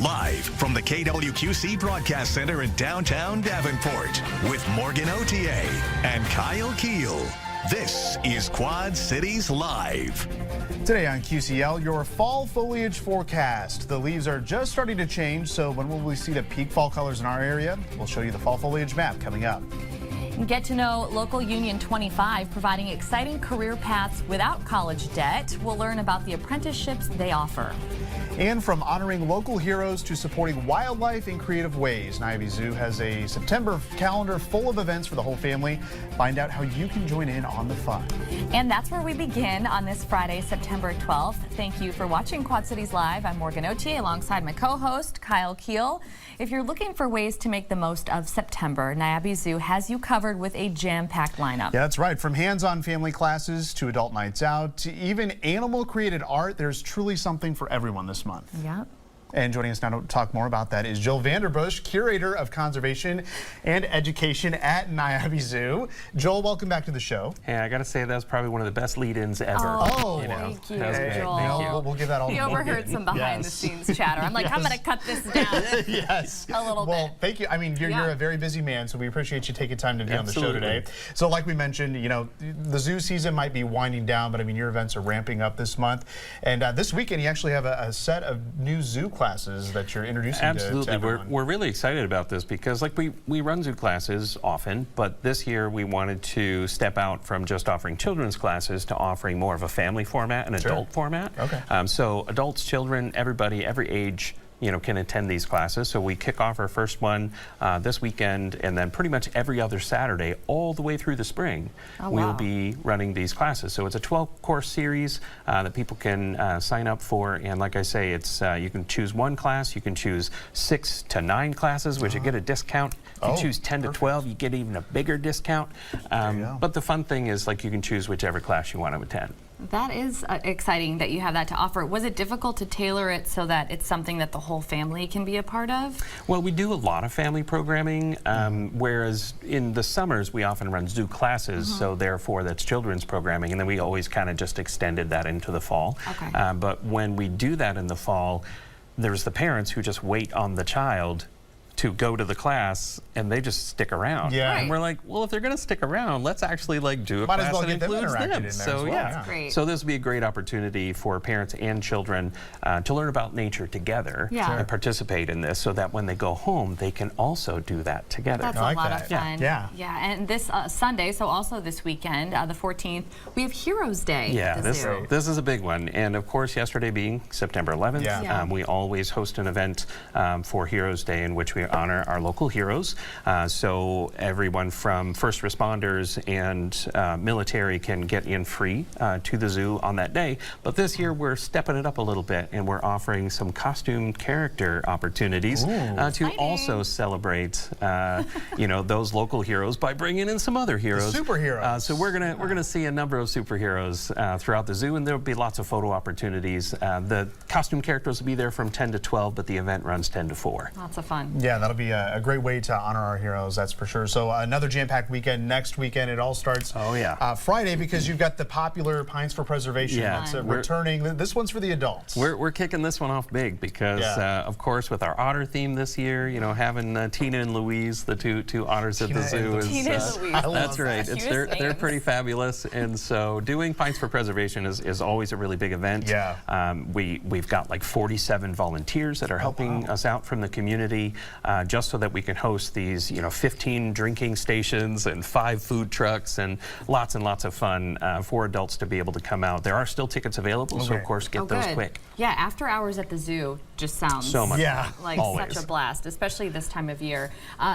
live from the KWQC Broadcast Center in downtown Davenport with Morgan Otier and Kyle Keel. This is Quad Cities Live. Today on QCL, your fall foliage forecast. The leaves are just starting to change, so when will we see the peak fall colors in our area? We'll show you the fall foliage map coming up. Get to know Local Union 25, providing exciting career paths without college debt. We'll learn about the apprenticeships they offer. And from honoring local heroes to supporting wildlife in creative ways, Niabi Zoo has a September calendar full of events for the whole family. Find out how you can join in on the fun. And that's where we begin on this Friday, September 12th. Thank you for watching Quad Cities Live. I'm Morgan Otier alongside my co-host, Kyle Keel. If you're looking for ways to make the most of September, Niabi Zoo has you covered with a jam-packed lineup. Yeah, that's right. From hands-on family classes to adult nights out to even animal-created art, there's truly something for everyone this month. Yeah. And joining us now to talk more about that is Joel Vanderbush, Curator of Conservation and Education at Niabi Zoo. Joel, welcome back to the show. Hey, I got to say that was probably one of the best lead-ins ever. Oh, thank you, hey, Joel. We'll give that all. We overheard some behind-the-scenes chatter. I'm like, I'm going to cut this down. Yes. A little bit. Well, thank you. I mean, you're a very busy man, so we appreciate you taking time to be on the show today. So like we mentioned, you know, the zoo season might be winding down, but I mean, your events are ramping up this month. And this weekend, you actually have a set of new zoo classes that you're introducing to everyone. We're really excited about this because like we run zoo classes often, but this year we wanted to step out from just offering children's classes to offering more of a family format, an adult format. Okay. So adults, children, everybody, every age, you know, can attend these classes. So we kick off our first one this weekend, and then pretty much every other Saturday all the way through the spring we'll be running these classes. So it's a 12-course series that people can sign up for, and like I say, it's you can choose one class, you can choose 6 to 9 classes, which you get a discount. If you choose 10 to 12, you get even a bigger discount. But the fun thing is, like, you can choose whichever class you want to attend. That is exciting that you have that to offer. Was it difficult to tailor it so that it's something that the whole family can be a part of? Well, we do a lot of family programming, whereas in the summers we often run zoo classes, so therefore that's children's programming, and then we always kind of just extended that into the fall. Okay. But when we do that in the fall, there's the parents who just wait on the child to go to the class, and they just stick around. Yeah. Right. And we're like, well, if they're gonna stick around, let's actually like do a class that includes them. So yeah. Great. So this would be a great opportunity for parents and children to learn about nature together and participate in this, so that when they go home, they can also do that together. That's a lot of fun. Yeah. And this Sunday, so also this weekend, the 14th, we have Heroes Day. Yeah, this is a big one. And of course, yesterday being September 11th, we always host an event for Heroes Day in which we honor our local heroes. So everyone from first responders and military can get in free to the zoo on that day. But this year we're stepping it up a little bit, and we're offering some costume character opportunities to also celebrate you know, those local heroes by bringing in some other heroes. The superheroes. So we're gonna see a number of superheroes throughout the zoo, and there'll be lots of photo opportunities. The costume characters will be there from 10 to 12, but the event runs 10 to 4. Lots of fun. Yeah, that'll be a great way to honor our heroes, that's for sure. So another jam-packed weekend next weekend. It all starts Friday, because you've got the popular Pines for Preservation. Yeah, it's returning. This one's for the adults. We're kicking this one off big because, of course, with our otter theme this year, you know, having Tina and Louise, the two otters at the zoo, is Tina and Louise. that's right. They're pretty fabulous, and so doing Pines for Preservation is always a really big event. Yeah. We've got like 47 volunteers that are helping us out from the community, just so that we can host these, you know, 15 drinking stations and 5 food trucks and lots of fun for adults to be able to come out. There are still tickets available, so of course get those quick. Yeah, after hours at the zoo just sounds so much fun. Like such a blast, especially this time of year.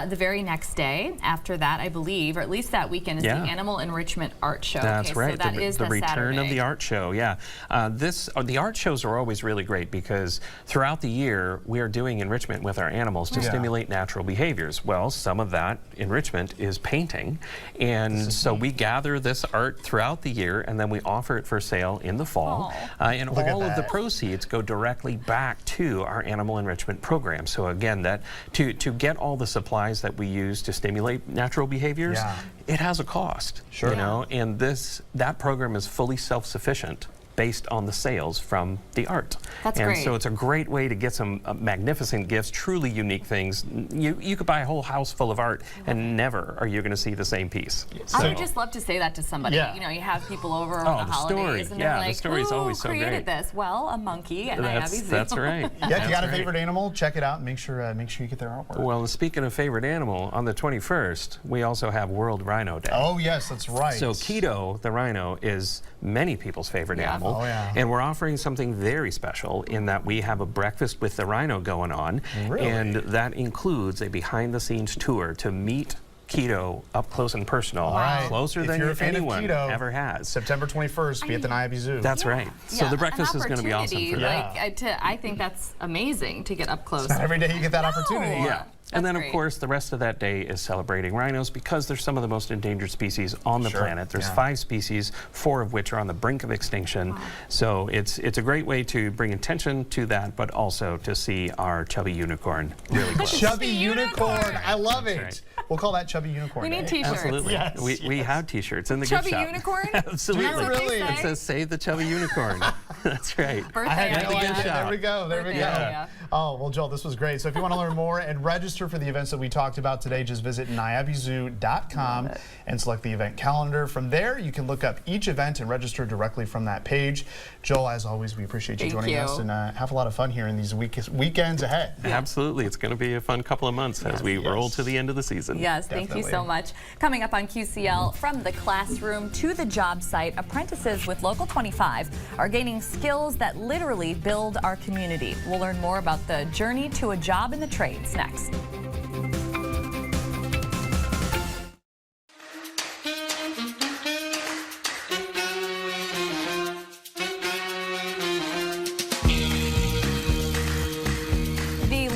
The very next day after that, I believe, or at least that weekend, is the Animal Enrichment Art Show. That's right. So that is the return Saturday of the art show. Yeah, the art shows are always really great because throughout the year we are doing enrichment with our animals to stimulate natural behaviors. Well, some of that enrichment is painting, and so we gather this art throughout the year and then we offer it for sale in the fall. And all of the proceeds go directly back to our animal enrichment program. So again, that to get all the supplies that we use to stimulate natural behaviors, it has a cost. You know, and that program is fully self-sufficient based on the sales from the art. That's and great. so it's a great way to get some magnificent gifts, truly unique things. You could buy a whole house full of art and never are you going to see the same piece. I would just love to say that to somebody. Yeah. You know, you have people over on the the holidays story. and Yeah, they're the like, story's who always so created great. this? Well, a monkey at Niagara Zoo. That's right. Yeah, if you got a That's favorite animal, check it out and make sure you get their artwork. Well, speaking of favorite animal, on the 21st, we also have World Rhino Day. Oh, yes, that's right. So Keto, the rhino, is many people's favorite animal. Oh, yeah. And we're offering something very special in that we have a breakfast with the rhino going on. Really? And that includes a behind-the-scenes tour to meet Keto up close and personal, All right. closer If than you're a fan of anyone keto, ever has. September 21st, be at the Niagara Zoo. That's right. So the breakfast is going to be awesome for that. Like, I think that's amazing to get up close. Not every day you get that opportunity. Yeah. And then, great. of course, the rest of that day is celebrating rhinos because they're some of the most endangered species on the planet. There's 5 species, 4 of which are on the brink of extinction. Wow. So it's a great way to bring attention to that, but also to see our chubby unicorn really close. Chubby unicorn. I love it. right. We'll call that Chubby Unicorn We need Day. t-shirts. Absolutely. Yes, We have t-shirts in the gift Chubby shop. unicorn? Absolutely. Do you really? It says "Save the Chubby Unicorn." That's right. Birthday I had no idea. idea. There we go. There we Birthday go. idea. Oh, well, Joel, this was great. So if you want to learn more and register for the events that we talked about today, just visit niabizoo.com and select the event calendar. From there, you can look up each event and register directly from that page. Joel, as always, we appreciate you joining us and have a lot of fun here in these weekends ahead. Absolutely. It's going to be a fun couple of months as we roll to the end of the season. Yes, thank you so much. Coming up on QCL, from the classroom to the job site, apprentices with Local 25 are gaining skills that literally build our community. We'll learn more about the journey to a job in the trades next.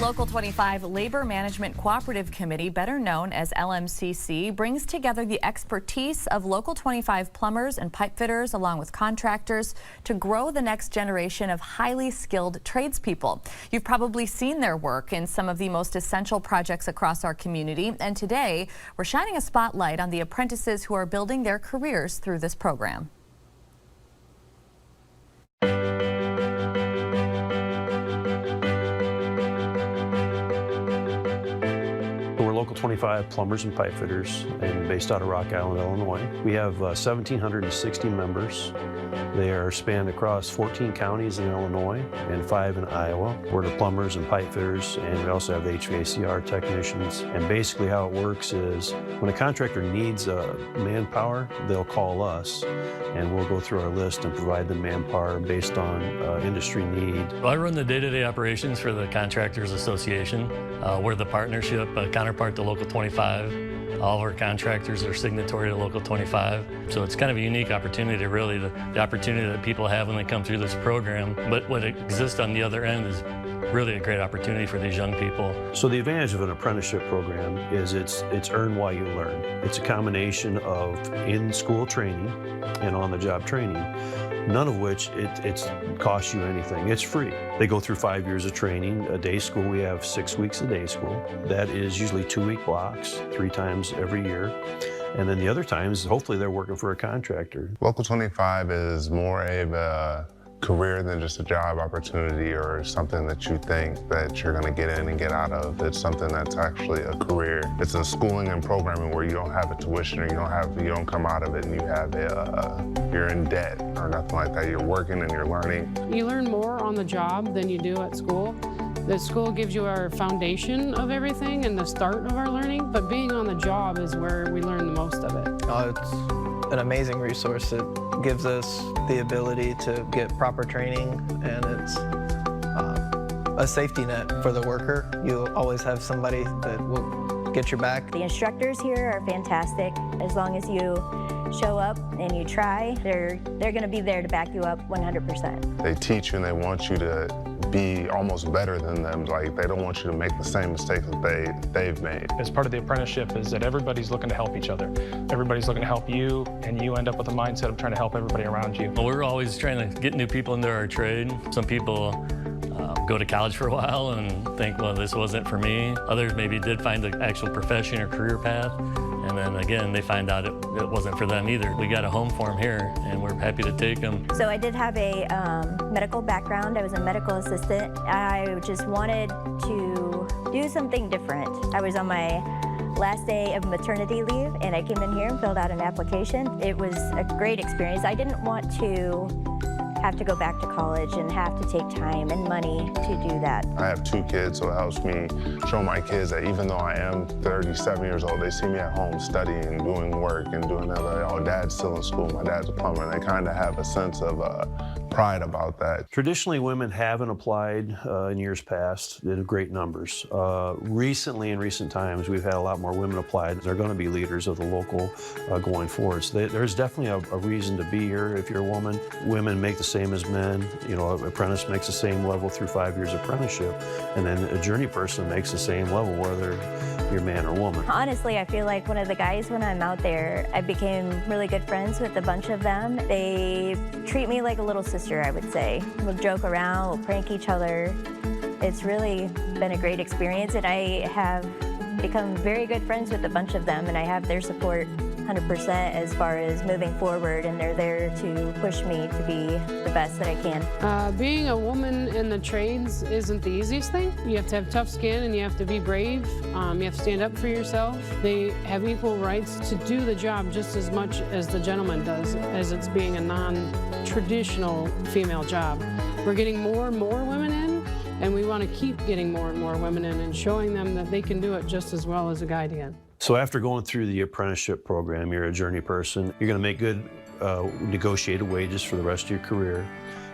Local 25 Labor Management Cooperative Committee, better known as LMCC, brings together the expertise of Local 25 plumbers and pipe fitters along with contractors to grow the next generation of highly skilled tradespeople. You've probably seen their work in some of the most essential projects across our community, and today we're shining a spotlight on the apprentices who are building their careers through this program. Local 25 plumbers and pipe fitters and based out of Rock Island, Illinois. We have 1,760 members. They are spanned across 14 counties in Illinois and 5 in Iowa. We're the plumbers and pipe fitters, and we also have the HVACR technicians. And basically how it works is when a contractor needs manpower, they'll call us and we'll go through our list and provide them manpower based on industry need. Well, I run the day-to-day operations for the Contractors Association. We're the partnership counterpart to Local 25. All of our contractors are signatory to Local 25. So it's kind of a unique opportunity, really, the opportunity that people have when they come through this program. But what exists on the other end is really a great opportunity for these young people. So the advantage of an apprenticeship program is it's earn while you learn. It's a combination of in-school training and on-the-job training, none of which it costs you anything. It's free. They go through 5 years of training. A day school, we have 6 weeks of day school. That is usually 2-week blocks, 3 times every year. And then the other times, hopefully they're working for a contractor. Local 25 is more of a career than just a job opportunity or something that you think that you're gonna get in and get out of. It's something that's actually a career. It's a schooling and programming where you don't have a tuition or you don't come out of it and you have you're in debt or nothing like that. You're working and you're learning. You learn more on the job than you do at school. The school gives you our foundation of everything and the start of our learning, but being on the job is where we learn the most of it. It's an amazing resource. It gives us the ability to get proper training, and it's a safety net for the worker. You'll always have somebody that will get your back. The instructors here are fantastic. As long as you show up and you try, they're going to be there to back you up 100%. They teach you and they want you to be almost better than them. Like, they don't want you to make the same mistakes that they've made. As part of the apprenticeship is that everybody's looking to help each other. Everybody's looking to help you, and you end up with a mindset of trying to help everybody around you. Well, we're always trying to get new people into our trade. Some people go to college for a while and think, well, this wasn't for me. Others maybe did find an actual profession or career path And then again, they find out it wasn't for them either. We got a home for them here, and we're happy to take them. So I did have a medical background. I was a medical assistant. I just wanted to do something different. I was on my last day of maternity leave, and I came in here and filled out an application. It was a great experience. I didn't want to have to go back to college and have to take time and money to do that. I have 2 kids, so it helps me show my kids that even though I am 37 years old, they see me at home studying, doing work, and doing that. Like, oh, Dad's still in school. My dad's a plumber. And they kind of have a sense of pride about that. Traditionally, women haven't applied in years past in great numbers. Recently, in recent times, we've had a lot more women apply. They're going to be leaders of the local going forward. So there's definitely a reason to be here if you're a woman. Women make the same as men. You know, an apprentice makes the same level through 5 years apprenticeship, and then a journey person makes the same level whether you're man or woman. Honestly, I feel like one of the guys when I'm out there, I became really good friends with a bunch of them. They treat me like a little sister, I would say. We'll joke around, we'll prank each other. It's really been a great experience, and I have become very good friends with a bunch of them, and I have their support 100% as far as moving forward, and they're there to push me to be the best that I can. Being a woman in the trades isn't the easiest thing. You have to have tough skin and you have to be brave. You have to stand up for yourself. They have equal rights to do the job just as much as the gentleman does, as it's being a non-traditional female job. We're getting more and more women in, and we want to keep getting more and more women in and showing them that they can do it just as well as a guy can. So after going through the apprenticeship program, you're a journey person. You're going to make good negotiated wages for the rest of your career,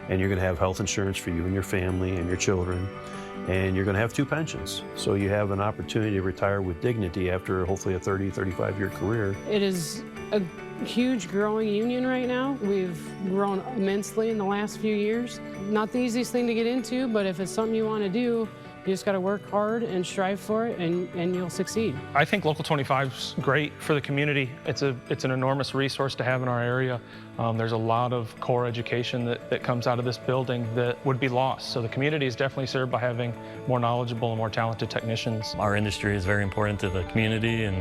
and you're going to have health insurance for you and your family and your children, and you're going to have 2 pensions. So you have an opportunity to retire with dignity after hopefully a 30, 35-year career. It is a huge growing union right now. We've grown immensely in the last few years. Not the easiest thing to get into, but if it's something you want to do, you just got to work hard and strive for it, and you'll succeed. I think Local 25 is great for the community. It's an enormous resource to have in our area. There's a lot of core education that comes out of this building that would be lost. So the community is definitely served by having more knowledgeable and more talented technicians. Our industry is very important to the community and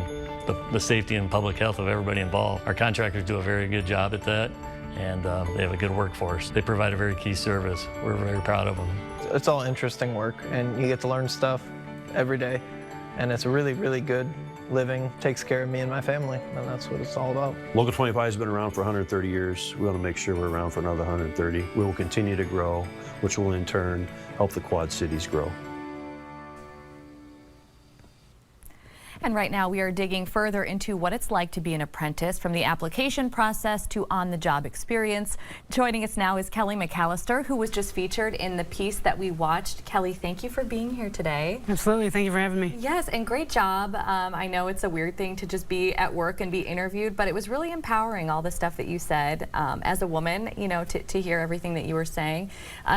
the safety and public health of everybody involved. Our contractors do a very good job at that, and they have a good workforce. They provide a very key service. We're very proud of them. It's all interesting work, and you get to learn stuff every day, and it's really, really good living. Takes care of me and my family, and that's what it's all about. Local 25 has been around for 130 years. We want to make sure we're around for another 130. We will continue to grow, which will in turn help the Quad Cities grow. And right now we are digging further into what it's like to be an apprentice, from the application process to on-the-job experience. Joining us now is Kelly McAllister, who was just featured in the piece that we watched. Kelly, thank you for being here today. Absolutely, thank you for having me. Yes, and great job. I know it's a weird thing to just be at work and be interviewed, but it was really empowering, all the stuff that you said as a woman, you know, to hear everything that you were saying.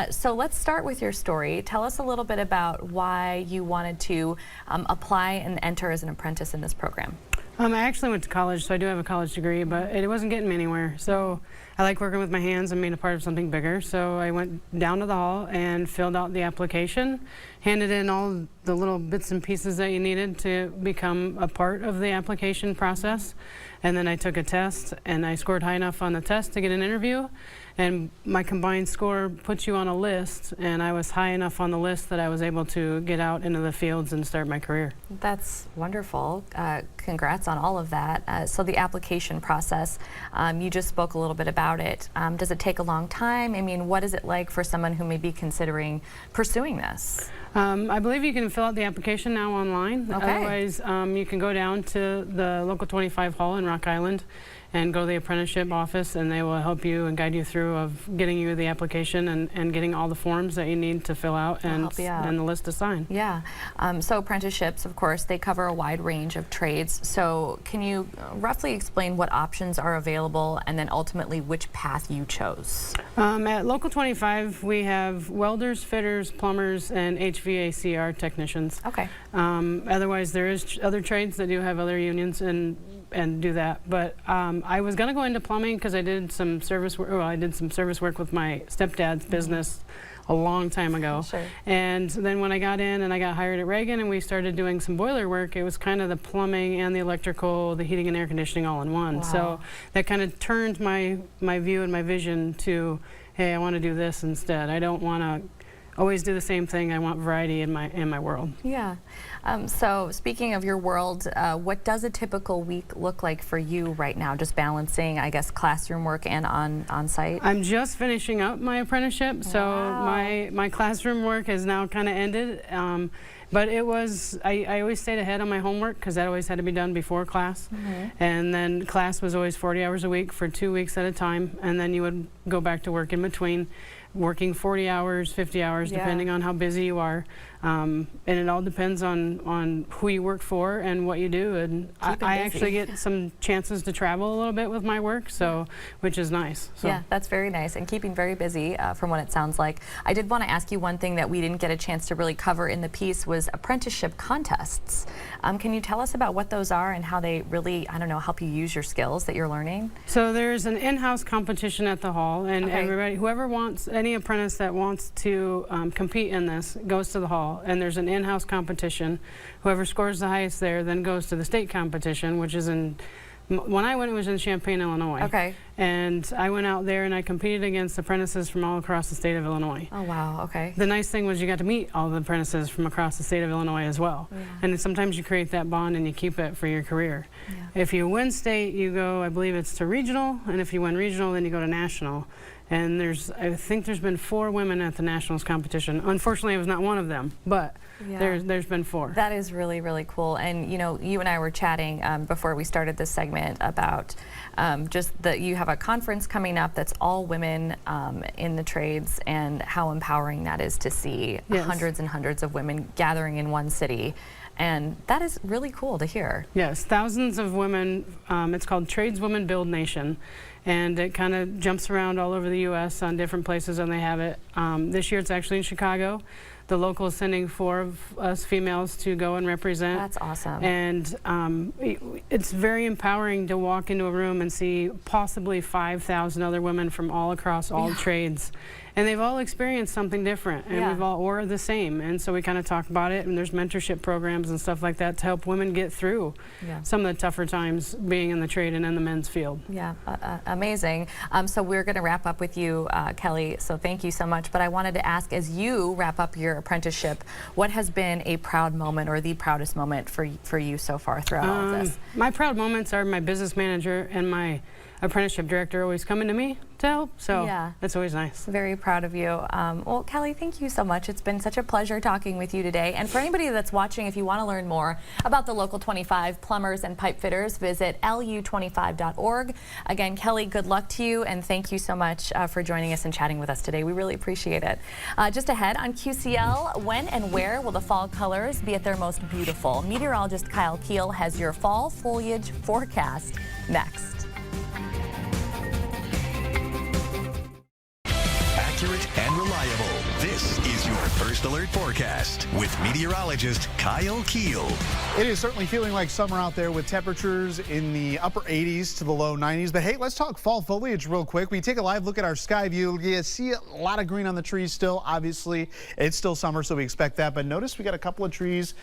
So let's start with your story. Tell us a little bit about why you wanted to apply and enter as an apprentice in this program. I actually went to college, so I do have a college degree, but it wasn't getting me anywhere. So I like working with my hands and being a part of something bigger. So I went down to the hall and filled out the application, handed in all the little bits and pieces that you needed to become a part of the application process. And then I took a test, and I scored high enough on the test to get an interview. And my combined score puts you on a list, and I was high enough on the list that I was able to get out into the fields and start my career. That's wonderful. Congrats on all of that. So the application process, you just spoke a little bit about it. Does it take a long time? I mean, what is it like for someone who may be considering pursuing this? I believe you can fill out the application now online. Okay. Otherwise, you can go down to the Local 25 Hall in Rock Island and go to the apprenticeship office, and they will help you and guide you through of getting you the application and getting all the forms that you need to fill out and the list to sign. Yeah. So apprenticeships, of course, they cover a wide range of trades. So can you roughly explain what options are available and then ultimately which path you chose? At Local 25, we have welders, fitters, plumbers, and HVACR technicians. Okay. Otherwise, there is other trades that do have other unions and do that. But I was going to go into plumbing because I did some service work. Well, I did some service work with my stepdad's business a long time ago. Sure. And then when I got in and I got hired at Reagan and we started doing some boiler work, it was kind of the plumbing and the electrical, the heating and air conditioning all in one. Wow. So that kind of turned my view and my vision to, hey, I want to do this instead. I don't want to always do the same thing. I want variety in my world. Yeah. So speaking of your world, what does a typical week look like for you right now? Just balancing, I guess, classroom work and on site? I'm just finishing up my apprenticeship, so Wow. my classroom work has now kind of ended. But it was, I always stayed ahead on my homework because that always had to be done before class. And then class was always 40 hours a week for 2 weeks at a time. And then you would go back to work in between, working 40 hours, 50 hours, depending on how busy you are. And it all depends on who you work for and what you do. And I actually get some chances to travel a little bit with my work, so which is nice. So. Yeah, that's very nice, and keeping very busy from what it sounds like. I did want to ask you one thing that we didn't get a chance to really cover in the piece was apprenticeship contests. Can you tell us about what those are and how they really, I don't know, help you use your skills that you're learning? So there's an in-house competition at the hall, and everybody, whoever wants, any apprentice that wants to compete in this goes to the hall, and there's an in-house competition. Whoever scores the highest there then goes to the state competition, which is in, when I went, it was in Champaign, Illinois. Okay. And I went out there and I competed against apprentices from all across the state of Illinois. Oh, wow, okay. The nice thing was you got to meet all the apprentices from across the state of Illinois as well. Yeah. And sometimes you create that bond and you keep it for your career. Yeah. If you win state, you go, I believe it's to regional, and if you win regional, then you go to national. And I think there's been 4 women at the nationals competition. Unfortunately, I was not one of them, but there's been 4. That is really, really cool. And you know, you and I were chatting before we started this segment about just that you have a conference coming up that's all women in the trades, and how empowering that is to see hundreds and hundreds of women gathering in one city. And that is really cool to hear. Yes, thousands of women. It's called Tradeswomen Build Nation. And it kind of jumps around all over the U.S. on different places, and they have it. This year it's actually in Chicago. The local is sending 4 of us females to go and represent. That's awesome. And it's very empowering to walk into a room and see possibly 5,000 other women from all across all trades. And they've all experienced something different, and we've all, or the same. And so we kind of talk about it, and there's mentorship programs and stuff like that to help women get through some of the tougher times being in the trade and in the men's field. Yeah, amazing. So we're going to wrap up with you, Kelly, so thank you so much. But I wanted to ask, as you wrap up your apprenticeship, what has been a proud moment or the proudest moment for you so far throughout all of this? My proud moments are my business manager and my apprenticeship director always coming to me to help, so that's always nice. Very proud of you. Well, Kelly, thank you so much. It's been such a pleasure talking with you today. And for anybody that's watching, if you want to learn more about the Local 25 plumbers and pipe fitters, visit lu25.org. Again, Kelly, good luck to you, and thank you so much for joining us and chatting with us today. We really appreciate it. Just ahead on QCL, when and where will the fall colors be at their most beautiful? Meteorologist Kyle Keel has your fall foliage forecast next. Accurate and reliable. This is your First Alert Forecast with meteorologist Kyle Keel. It is certainly feeling like summer out there with temperatures in the upper 80s to the low 90s. But hey, let's talk fall foliage real quick. We take a live look at our sky view. You see a lot of green on the trees still. Obviously, it's still summer, so we expect that. But notice we got a couple of trees.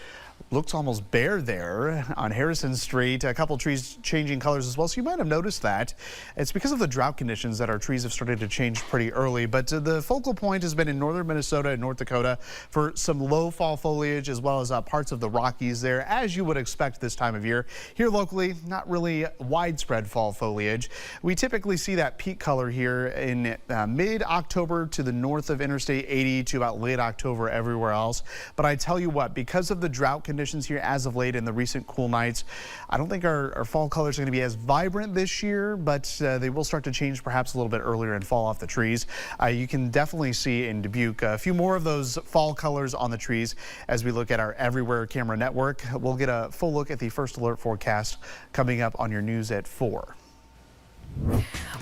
Looks almost bare there on Harrison Street. A couple trees changing colors as well, so you might have noticed that. It's because of the drought conditions that our trees have started to change pretty early. But the focal point has been in northern Minnesota and North Dakota for some low fall foliage, as well as parts of the Rockies there, as you would expect this time of year. Here locally, not really widespread fall foliage. We typically see that peak color here in mid-October to the north of Interstate 80 to about late October everywhere else. But I tell you what, because of the drought conditions here as of late in the recent cool nights, I don't think our fall colors are going to be as vibrant this year, but they will start to change perhaps a little bit earlier and fall off the trees. You can definitely see in Dubuque a few more of those fall colors on the trees as we look at our Everywhere Camera Network. We'll get a full look at the First Alert forecast coming up on your news at 4.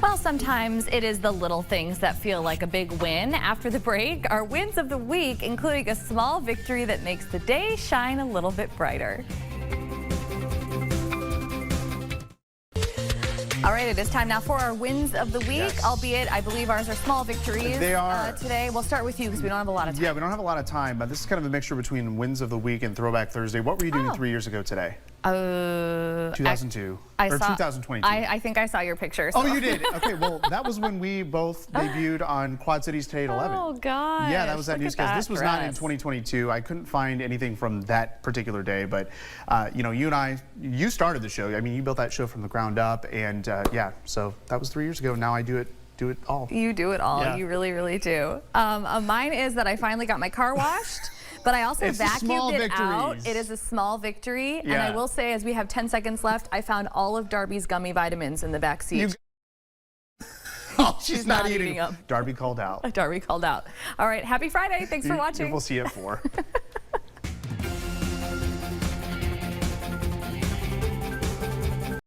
Well, sometimes it is the little things that feel like a big win. After the break, our wins of the week, including a small victory that makes the day shine a little bit brighter. All right, it is time now for our wins of the week, albeit I believe ours are small victories. They are. Today. We'll start with you because we don't have a lot of time. Yeah, we don't have a lot of time, but this is kind of a mixture between wins of the week and Throwback Thursday. What were you doing 3 years ago today? 2002. I or saw, 2022. I think I saw your picture. So. Oh, you did? Okay, well, that was when we both debuted on Quad Cities Today at 11. Oh, God. Yeah, that was that newscast. This was not in 2022. I couldn't find anything from that particular day, but, you know, you started the show. I mean, you built that show from the ground up, and, yeah, so that was 3 years ago. Now I do it all. You do it all. Yeah. You really, really do. Mine is that I finally got my car washed. But I also vacuumed it out. It is a small victory. And I will say, as we have 10 seconds left, I found all of Darby's gummy vitamins in the back seat. Oh, she's not eating them. Darby called out. Darby called out. All right, happy Friday. Thanks for watching. We'll see you at 4.